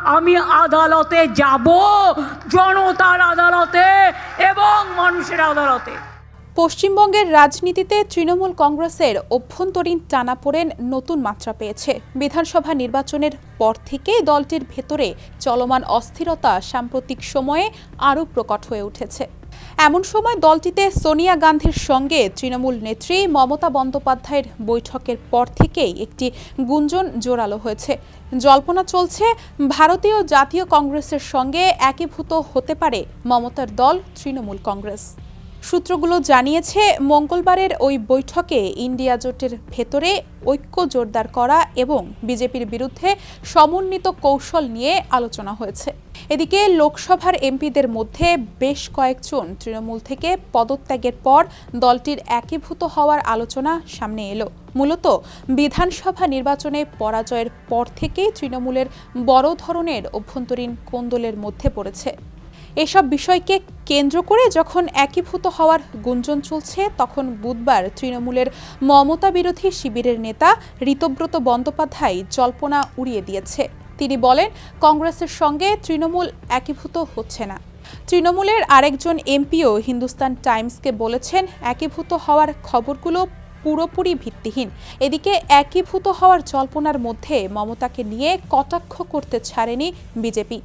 আমি আদালতে যাব, জনতার আদালতে এবং মানুষের আদালতে। পশ্চিমবঙ্গের রাজনীতিতে তৃণমূল কংগ্রেসের অভ্যন্তরীণ টানাপোড়েন নতুন মাত্রা পেয়েছে। বিধানসভা নির্বাচনের পর থেকে দলটির ভেতরে চলমান অস্থিরতা সাম্প্রতিক সময়ে আরও প্রকট হয়ে উঠেছে। এমন সময় দলটিতে সোনিয়া গান্ধীর সঙ্গে তৃণমূল নেত্রী মমতা বন্দ্যোপাধ্যায়ের বৈঠকের পর থেকেই একটি গুঞ্জন জোরালো হয়েছে। জল্পনা চলছে ভারতীয় জাতীয় কংগ্রেসের সঙ্গে একীভূত হতে পারে মমতার দল তৃণমূল কংগ্রেস। সূত্রগুলো জানিয়েছে, মঙ্গলবারের ওই বৈঠকে ইন্ডিয়া জোটের ভেতরে ঐক্য জোরদার করা এবং বিজেপির বিরুদ্ধে সমন্বিত কৌশল নিয়ে আলোচনা হয়েছে। এদিকে লোকসভার এমপিদের মধ্যে বেশ কয়েকজন তৃণমূল থেকে পদত্যাগের পর দলটির একীভূত হওয়ার আলোচনা সামনে এলো। মূলত বিধানসভা নির্বাচনে পরাজয়ের পর থেকেই তৃণমূলের বড় ধরনের অভ্যন্তরীণ কোন্দলের মধ্যে পড়েছে। এসব বিষয়কে কেন্দ্র করে যখন একীভূত হওয়ার গুঞ্জন চলছে, তখন বুধবার তৃণমূলের মমতা বিরোধী শিবিরের নেতা ঋতব্রত বন্দ্যোপাধ্যায় জল্পনা উড়িয়ে দিয়েছে। তিনি বলেন, কংগ্রেসের সঙ্গে তৃণমূল একীভূত হচ্ছে না। তৃণমূলের আরেকজন এমপিও হিন্দুস্তান টাইমসকে বলেছেন, একীভূত হওয়ার খবরগুলো পুরোপুরি ভিত্তিহীন। এদিকে একীভূত হওয়ার জল্পনার মধ্যে মমতাকে নিয়ে কটাক্ষ করতে ছাড়েনি বিজেপি।